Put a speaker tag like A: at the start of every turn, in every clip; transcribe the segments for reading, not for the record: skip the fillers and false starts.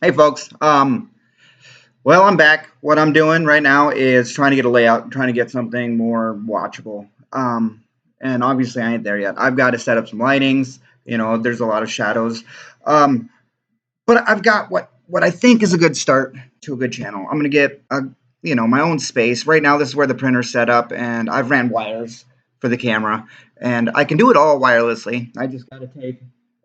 A: Hey folks, well, I'm back. What I'm doing right now is trying to get a layout, trying to get something more watchable. And obviously I ain't there yet. I've got to set up some lightings. There's a lot of shadows. Um, but I've got what I think is a good start to a good channel. I'm gonna get my own space. Right now, this is where the printer's set up, and I've ran wires for the camera, and I can do it all wirelessly. I just got to take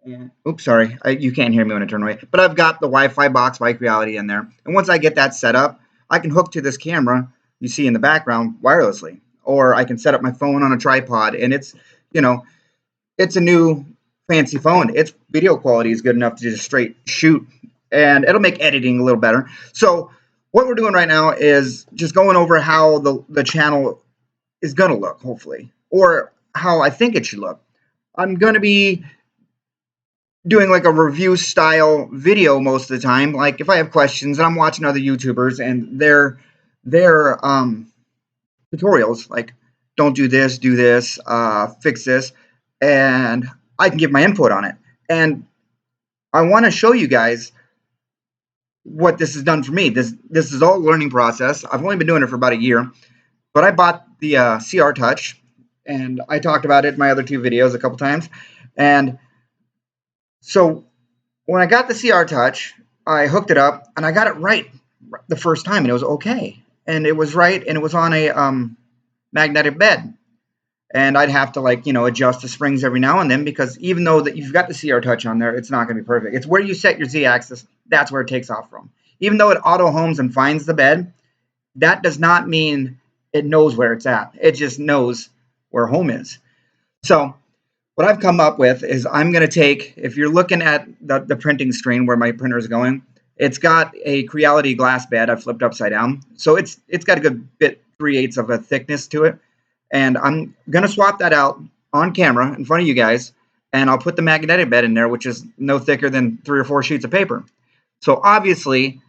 A: and oops, sorry, you can't hear me when I turn away. But I've got the Wi-Fi box, Bike Reality, in there, and once I get that set up, I can hook to this camera you see in the background wirelessly, or I can set up my phone on a tripod, and you know, it's a new fancy phone. Its video quality is good enough to just straight shoot, and it'll make editing a little better. So what we're doing right now is just going over how the channel is going to look, hopefully, or how I think it should look. I'm going to be doing like a review style video most of the time. Like if I have questions and I'm watching other YouTubers and their tutorials, like don't do this, fix this, and I can give my input on it. And I want to show you guys what this has done for me. This is all a learning process. I've only been doing it for about a year, but I bought the CR Touch, and I talked about it in my other two videos a couple times. And so when I got the CR Touch, I hooked it up, and I got it right the first time, and it was okay. And it was right, and it was on a magnetic bed. And I'd have to adjust the springs every now and then, because even though that you've got the CR Touch on there, it's not going to be perfect. It's where you set your Z-axis. That's where it takes off from. Even though it auto homes and finds the bed, that does not mean it knows where it's at. It just knows where home is. So what I've come up with is I'm going to take, if you're looking at the printing screen where my printer is going, it's got a Creality glass bed I've flipped upside down. So it's got a good bit, 3/8 of a thickness to it. And I'm going to swap that out on camera in front of you guys, and I'll put the magnetic bed in there, which is no thicker than 3 or 4 sheets of paper. So obviously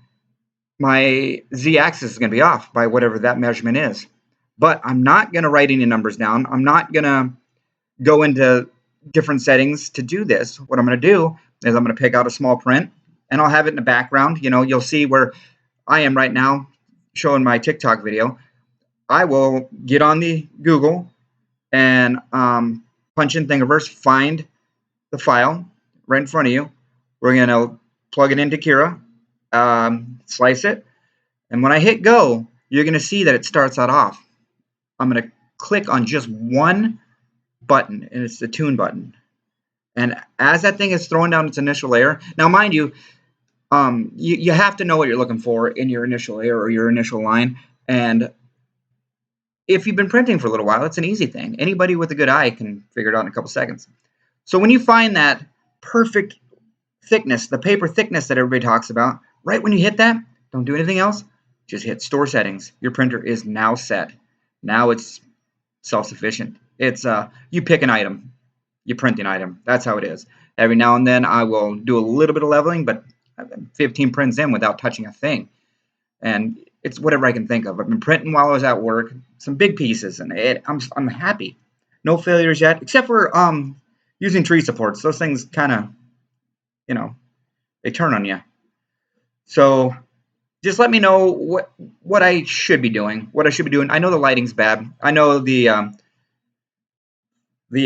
A: my Z-axis is going to be off by whatever that measurement is. But I'm not going to write any numbers down. I'm not going to go into different settings to do this. What I'm going to do is I'm going to pick out a small print, and I'll have it in the background. You'll see where I am right now showing my TikTok video. I will get on the Google and punch in Thingiverse, find the file right in front of you. We're going to plug it into Cura, slice it, and when I hit go, you're going to see that it starts that off. I'm going to click on just one button, and it's the tune button. And as that thing is throwing down its initial layer, now mind you, you have to know what you're looking for in your initial layer or your initial line. And if you've been printing for a little while, it's an easy thing. Anybody with a good eye can figure it out in a couple seconds. So when you find that perfect thickness, the paper thickness that everybody talks about, right when you hit that, don't do anything else. Just hit Store Settings. Your printer is now set. Now it's self-sufficient. It's you pick an item, you print an item. That's how it is. Every now and then I will do a little bit of leveling, but I've been 15 prints in without touching a thing. And it's whatever I can think of. I've been printing while I was at work, some big pieces, and I'm happy. No failures yet, except for using tree supports. Those things kind of, they turn on you. So just let me know what I should be doing. I know the lighting's bad. I know the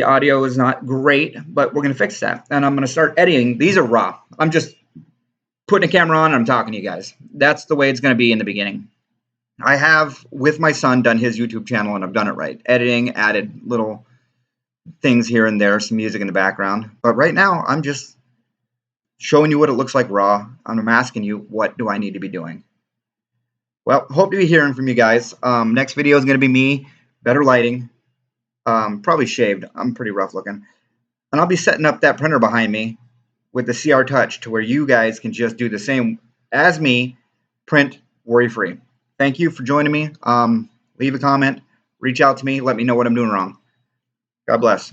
A: audio is not great, but we're going to fix that. And I'm going to start editing. These are raw. I'm just putting a camera on and I'm talking to you guys. That's the way it's going to be in the beginning. I have, with my son, done his YouTube channel, and I've done it right. Editing, added little things here and there, some music in the background. But right now, I'm just showing you what it looks like raw. I'm asking you, what do I need to be doing? Well, hope to be hearing from you guys. Next video is going to be me, better lighting, probably shaved. I'm pretty rough looking. And I'll be setting up that printer behind me with the CR Touch to where you guys can just do the same as me, print worry-free. Thank you for joining me. Leave a comment, reach out to me, let me know what I'm doing wrong. God bless.